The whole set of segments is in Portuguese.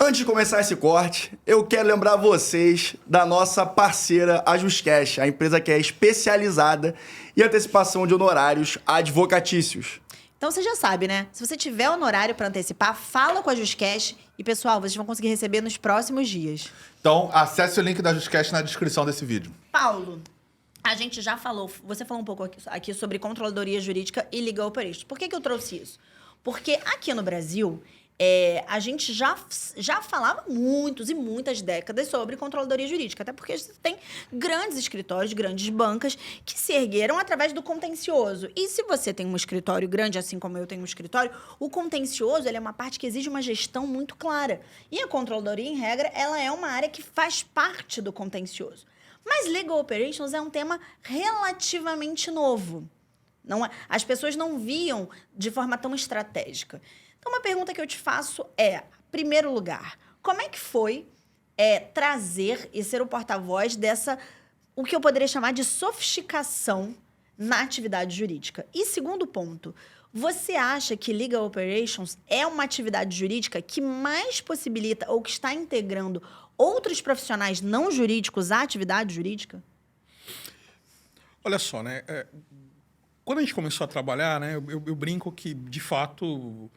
Antes de começar esse corte, eu quero lembrar vocês da nossa parceira, a JusCash, a empresa que é especializada em antecipação de honorários advocatícios. Então você já sabe, né? Se você tiver honorário para antecipar, fala com a JusCash e, pessoal, vocês vão conseguir receber nos próximos dias. Então, acesse o link da JusCash na descrição desse vídeo. Paulo, a gente já falou, você falou um pouco aqui sobre controladoria jurídica e legal operations. Por que eu trouxe isso? Porque aqui no Brasil, a gente já falava muitas e muitas décadas sobre controladoria jurídica, até porque você tem grandes escritórios, grandes bancas que se ergueram através do contencioso. E se você tem um escritório grande, assim como eu tenho um escritório, o contencioso ele é uma parte que exige uma gestão muito clara. E a controladoria, em regra, ela é uma área que faz parte do contencioso. Mas legal operations é um tema relativamente novo. As pessoas não viam de forma tão estratégica. Então, uma pergunta que eu te faço é, em primeiro lugar, como é que foi trazer e ser o porta-voz dessa, o que eu poderia chamar de sofisticação na atividade jurídica? E segundo ponto, você acha que legal operations é uma atividade jurídica que mais possibilita ou que está integrando outros profissionais não jurídicos à atividade jurídica? Olha só, né? Quando a gente começou a trabalhar, né, eu brinco que, de fato,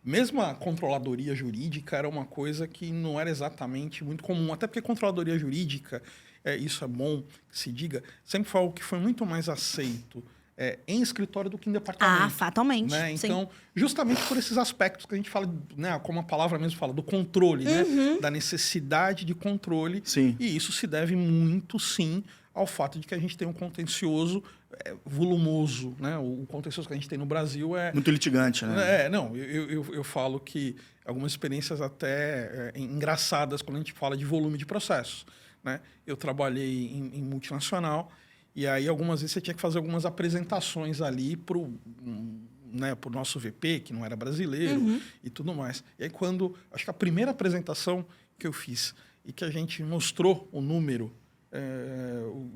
mesmo a controladoria jurídica era uma coisa que não era exatamente muito comum. Até porque controladoria jurídica, isso é bom que se diga, sempre foi algo que foi muito mais aceito em escritório do que em departamento. Ah, fatalmente. Né? Então, sim. Justamente por esses aspectos que a gente fala, né, como a palavra mesmo fala, do controle, né? Da necessidade de controle. Sim. E isso se deve muito, sim, ao fato de que a gente tem um contencioso volumoso, né? O contencioso que a gente tem no Brasil é... Muito litigante, né? Eu falo que algumas experiências até engraçadas quando a gente fala de volume de processos, né? Eu trabalhei em multinacional e aí algumas vezes você tinha que fazer algumas apresentações ali para o nosso VP, que não era brasileiro e tudo mais. E aí acho que a primeira apresentação que eu fiz e que a gente mostrou o número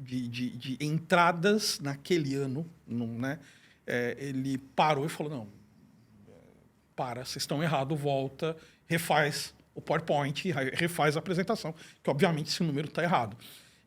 de entradas naquele ano, né? Ele parou e falou, não, vocês estão errados, volta, refaz o PowerPoint, refaz a apresentação, que obviamente esse número está errado.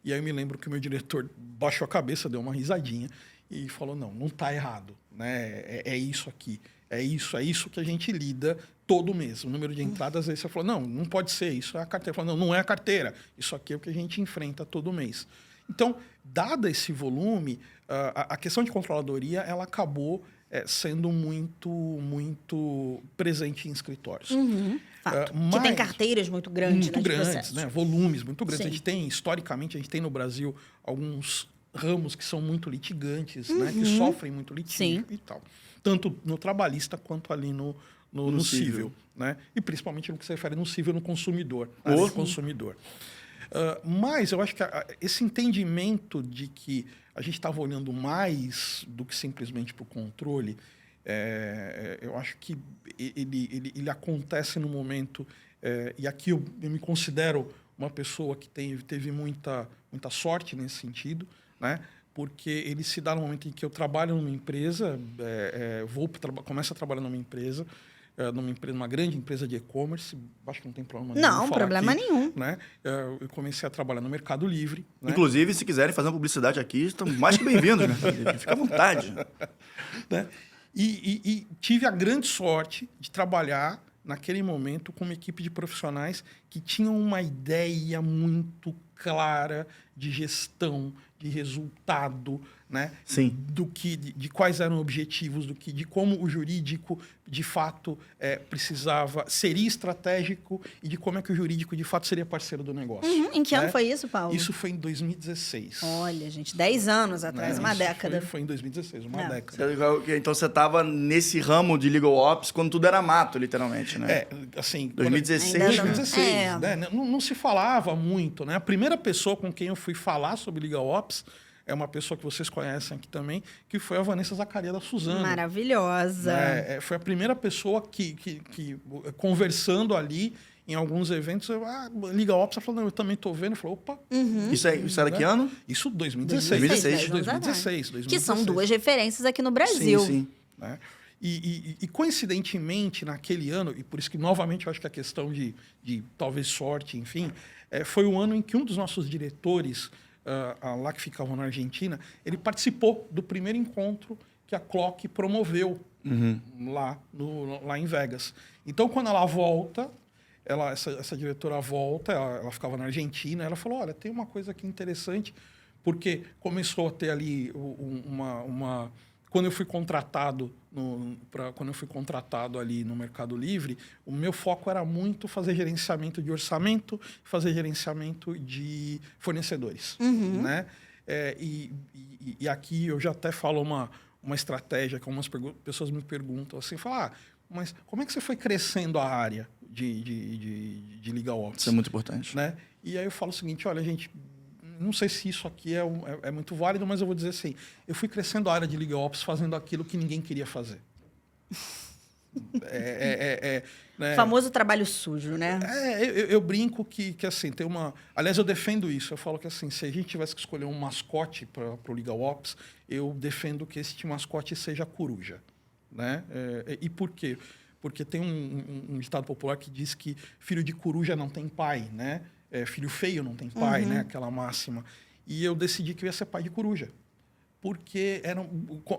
E aí eu me lembro que o meu diretor baixou a cabeça, deu uma risadinha e falou, não está errado, né? É isso aqui, é isso que a gente lida todo mês. O número de entradas, aí você falou, não pode ser, isso é a carteira. Falou, não é a carteira, isso aqui é o que a gente enfrenta todo mês. Então, dado esse volume, a questão de controladoria, ela acabou sendo muito presente em escritórios. Fato. Que tem carteiras muito grandes, muito grandes, né? Volumes muito grandes. Sim. A gente tem, historicamente, a gente tem no Brasil alguns ramos que são muito litigantes, né? Que sofrem muito litígio e tal. Tanto no trabalhista quanto ali no civil, né? E principalmente no que se refere no civil, no consumidor, na área de consumidor. Mas eu acho que esse entendimento de que a gente estava olhando mais do que simplesmente para o controle, eu acho que ele acontece no momento, e aqui eu me considero uma pessoa que teve muita sorte nesse sentido, né? Porque ele se dá no momento em que eu trabalho numa empresa, começo a trabalhar numa empresa, numa grande empresa de e-commerce, acho que não tem problema nenhum. Não, problema nenhum. Né? Eu comecei a trabalhar no Mercado Livre. Né? Inclusive, se quiserem fazer uma publicidade aqui, estão mais que bem-vindos, né? Fica à vontade. Né? E tive a grande sorte de trabalhar, naquele momento, com uma equipe de profissionais que tinham uma ideia muito clara de gestão, de resultado, né? Sim. De quais eram objetivos, de como o jurídico, de fato, seria estratégico e de como é que o jurídico, de fato, seria parceiro do negócio. Em que ano foi isso, Paulo? Isso foi em 2016. Olha, gente, 10 anos atrás, uma década. Foi em 2016, uma década. Então, você estava nesse ramo de legal ops quando tudo era mato, literalmente, né? Assim... 2016. 2016, né? Não se falava muito, né? A primeira pessoa com quem eu fui falar sobre legal ops é uma pessoa que vocês conhecem aqui também, que foi a Vanessa Zacaria da Suzano. Maravilhosa. Foi a primeira pessoa que conversando ali em alguns eventos, legal ops, ela falou, eu também estou vendo. Eu falei, opa. Isso era que ano? Isso 2016. 2016. Que são duas referências aqui no Brasil. Sim. Né? E coincidentemente, naquele ano, e por isso que, novamente, eu acho que a questão de talvez sorte, enfim, foi o ano em que um dos nossos diretores, lá que ficava na Argentina, ele participou do primeiro encontro que a Clock promoveu lá em Vegas. Então, quando ela volta, essa diretora volta, ela ficava na Argentina, ela falou, olha, tem uma coisa aqui interessante, porque começou a ter ali quando eu fui contratado ali no Mercado Livre, o meu foco era muito fazer gerenciamento de orçamento, fazer gerenciamento de fornecedores, né? E aqui eu já até falo uma estratégia que algumas pessoas me perguntam assim, falar, mas como é que você foi crescendo a área de Legal Ops? Isso é muito importante. Né? E aí eu falo o seguinte, olha, gente, não sei se isso aqui é muito válido, mas eu vou dizer assim, eu fui crescendo a área de Legal Ops fazendo aquilo que ninguém queria fazer. Né? Famoso trabalho sujo, né? Eu brinco que assim, tem uma... Aliás, eu defendo isso. Eu falo que assim, se a gente tivesse que escolher um mascote para o Legal Ops, eu defendo que esse mascote seja a coruja. Né? E por quê? Porque tem um ditado popular que diz que filho de coruja não tem pai, né? Filho feio não tem pai, né? Aquela máxima. E eu decidi que eu ia ser pai de coruja. Porque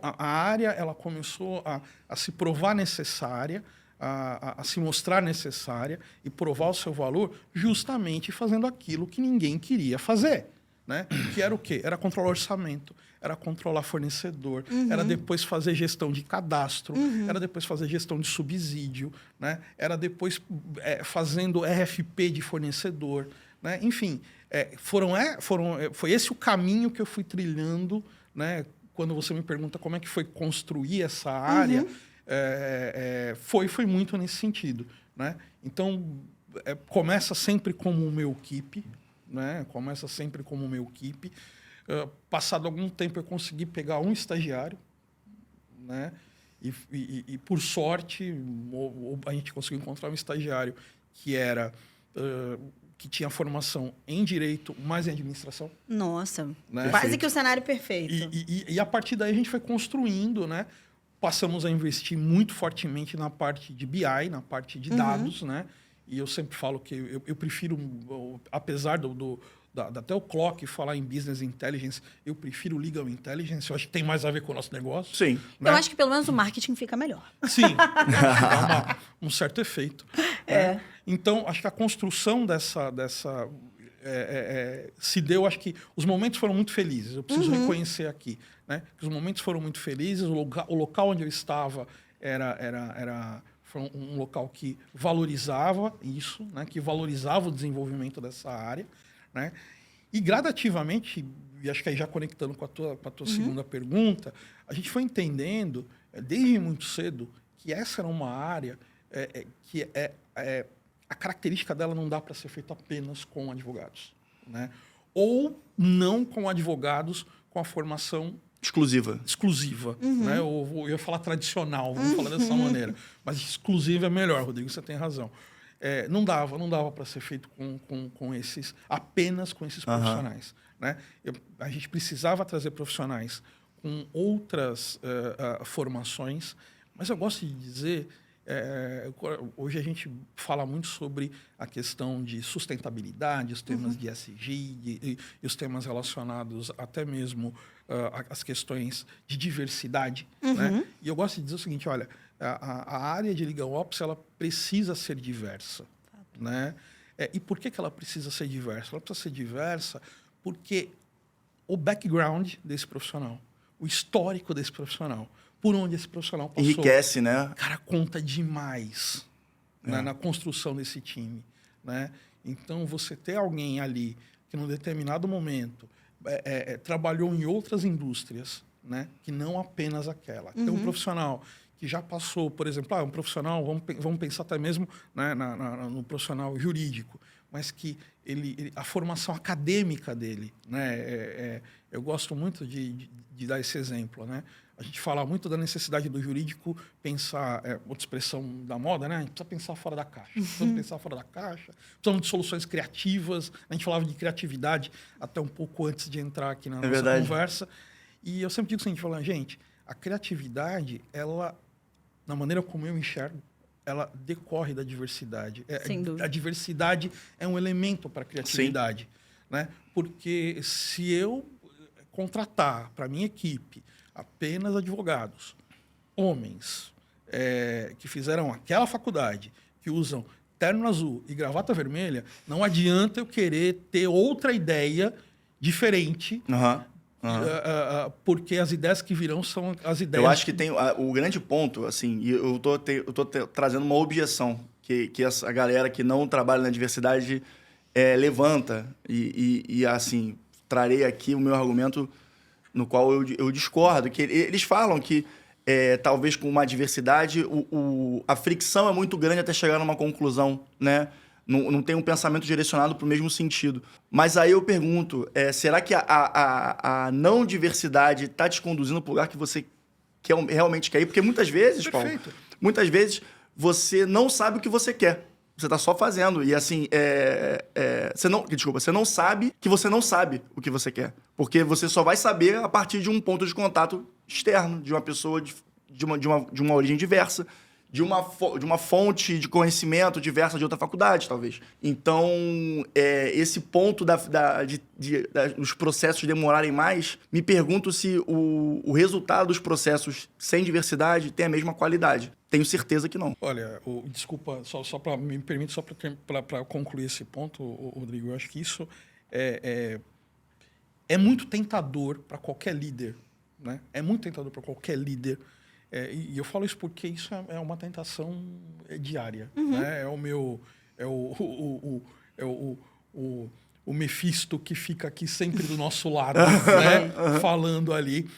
a área ela começou a se provar necessária, a se mostrar necessária e provar o seu valor justamente fazendo aquilo que ninguém queria fazer. Né? Que era o quê? Era controlar orçamento, era controlar fornecedor, era depois fazer gestão de cadastro, era depois fazer gestão de subsídio, né? Era depois fazendo RFP de fornecedor. Né? Enfim, foi esse o caminho que eu fui trilhando. Né? Quando você me pergunta como é que foi construir essa área, foi muito nesse sentido. Né? Então, começa sempre como o meu equipe, né? Começa sempre como o meu equipe. Passado algum tempo, eu consegui pegar um estagiário, né? E por sorte, a gente conseguiu encontrar um estagiário que tinha formação em Direito, mais em Administração. Nossa, né? Quase que o cenário perfeito. E a partir daí a gente foi construindo, né? Passamos a investir muito fortemente na parte de BI, na parte de dados, né? E eu sempre falo que eu prefiro, apesar até o Clock falar em Business Intelligence, eu prefiro Legal Intelligence, eu acho que tem mais a ver com o nosso negócio. Sim. Né? Eu acho que pelo menos o marketing fica melhor. Sim, dá um certo efeito. Né? Então, acho que a construção dessa se deu, acho que os momentos foram muito felizes, eu preciso reconhecer aqui. Né? Que os momentos foram muito felizes, o local onde eu estava foi um local que valorizava isso, né? Que valorizava o desenvolvimento dessa área. Né? E gradativamente, e acho que aí já conectando com a tua segunda pergunta, a gente foi entendendo, desde muito cedo, que essa era uma área que a característica dela não dá para ser feita apenas com advogados. Né? Ou não com advogados com a formação exclusiva. Né? Eu ia falar tradicional, vamos falar dessa maneira. Mas exclusiva é melhor, Rodrigo, você tem razão. Não dava para ser feito apenas com esses profissionais. Né? A gente precisava trazer profissionais com outras formações, mas eu gosto de dizer, hoje a gente fala muito sobre a questão de sustentabilidade, os temas de ESG e os temas relacionados até mesmo às questões de diversidade. Né? E eu gosto de dizer o seguinte, olha, a área de Legal Ops ela precisa ser diversa. Né? E por que ela precisa ser diversa? Ela precisa ser diversa porque o background desse profissional, o histórico desse profissional, por onde esse profissional passou... Enriquece, né? Cara, conta demais né, na construção desse time. Né? Então, você ter alguém ali que, num determinado momento, trabalhou em outras indústrias, né, que não apenas aquela. Tem um profissional que já passou, por exemplo, um profissional, vamos pensar até mesmo né, no profissional jurídico, mas que a formação acadêmica dele, né, eu gosto muito de dar esse exemplo, né? A gente fala muito da necessidade do jurídico pensar, outra expressão da moda, né? A gente precisa pensar fora da caixa. Precisamos pensar fora da caixa, precisamos de soluções criativas. A gente falava de criatividade até um pouco antes de entrar aqui na nossa conversa. E eu sempre digo o seguinte, gente, a criatividade, ela na maneira como eu enxergo, ela decorre da diversidade. Sem dúvida. A diversidade é um elemento para a criatividade. Né? Porque se eu contratar para minha equipe apenas advogados, homens, que fizeram aquela faculdade, que usam terno azul e gravata vermelha, não adianta eu querer ter outra ideia diferente, porque as ideias que virão são as ideias... Eu acho que tem o grande ponto, assim, e eu tô trazendo uma objeção que essa galera que não trabalha na diversidade levanta, e assim, trarei aqui o meu argumento no qual eu discordo, que eles falam que talvez com uma diversidade a fricção é muito grande até chegar numa conclusão, né? Não tem um pensamento direcionado para o mesmo sentido. Mas aí eu pergunto, será que a não diversidade está te conduzindo para o lugar que você realmente quer ir? Porque muitas vezes, Paulo, muitas vezes você não sabe o que você quer. Você está só fazendo. E assim, você não sabe que você não sabe o que você quer. Porque você só vai saber a partir de um ponto de contato externo, de uma pessoa de uma origem diversa, de uma fonte de conhecimento diversa de outra faculdade, talvez. Então, esse ponto dos processos demorarem mais, me pergunto se o resultado dos processos sem diversidade tem a mesma qualidade. Tenho certeza que não. Olha, desculpa, só para me permite, só para concluir esse ponto, Rodrigo, eu acho que isso é muito tentador para qualquer líder, né? É muito tentador para qualquer líder. E eu falo isso porque isso é uma tentação diária. Né? O Mefisto que fica aqui sempre do nosso lado, né? Falando ali.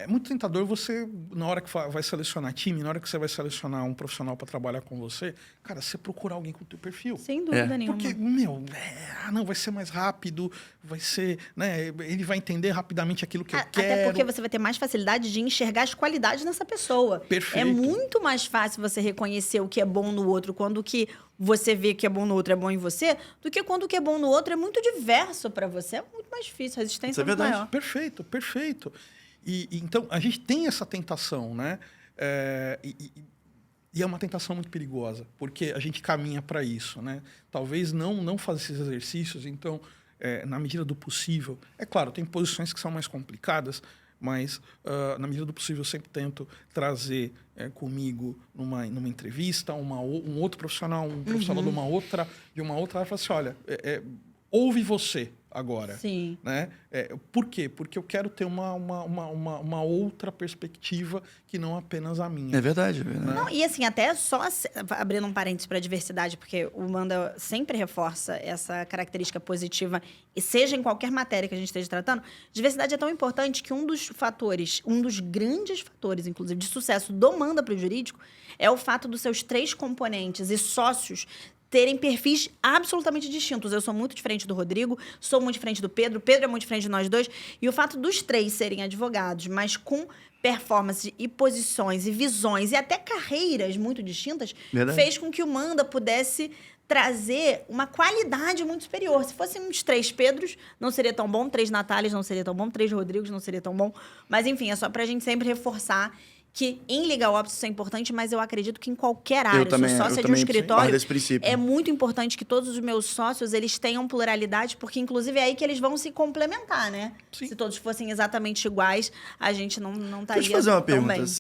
É muito tentador você, na hora que vai selecionar time, na hora que você vai selecionar um profissional para trabalhar com você, cara, você procurar alguém com o teu perfil. Sem dúvida nenhuma. Porque, não, vai ser mais rápido, vai ser, né, ele vai entender rapidamente aquilo que eu quero. Até porque você vai ter mais facilidade de enxergar as qualidades nessa pessoa. Perfeito. É muito mais fácil você reconhecer o que é bom no outro quando o que você vê que é bom no outro é bom em você, do que quando o que é bom no outro é muito diverso para você. É muito mais difícil, a resistência é muito maior. Perfeito, perfeito. Então, a gente tem essa tentação, né? E é uma tentação muito perigosa, porque a gente caminha para isso, né? Talvez não fazer esses exercícios, então, na medida do possível... É claro, tem posições que são mais complicadas, mas, na medida do possível, eu sempre tento trazer comigo numa entrevista um outro profissional, um profissional de uma outra área, e falar assim, olha, ouve você agora. Sim. Né? Por quê? Porque eu quero ter uma outra perspectiva que não apenas a minha. É verdade. Né? Não, e assim, até só abrindo um parênteses para a diversidade, porque o Manda sempre reforça essa característica positiva, e seja em qualquer matéria que a gente esteja tratando, diversidade é tão importante que um dos grandes fatores, inclusive, de sucesso do Manda para o jurídico é o fato dos seus 3 componentes e sócios terem perfis absolutamente distintos. Eu sou muito diferente do Rodrigo, sou muito diferente do Pedro é muito diferente de nós dois. E o fato dos 3 serem advogados, mas com performance e posições e visões e até carreiras muito distintas, fez com que o Manda pudesse trazer uma qualidade muito superior. Se fossem uns 3 Pedros, não seria tão bom, 3 Natálias não seria tão bom, 3 Rodrigos não seria tão bom. Mas, enfim, é só pra gente sempre reforçar que em legal ops isso é importante, mas eu acredito que em qualquer área, eu sou sócia de um escritório, é muito importante que todos os meus sócios eles tenham pluralidade, porque inclusive é aí que eles vão se complementar, né? Sim. Se todos fossem exatamente iguais, a gente não estaria Deixa eu te fazer uma tão pergunta. bem.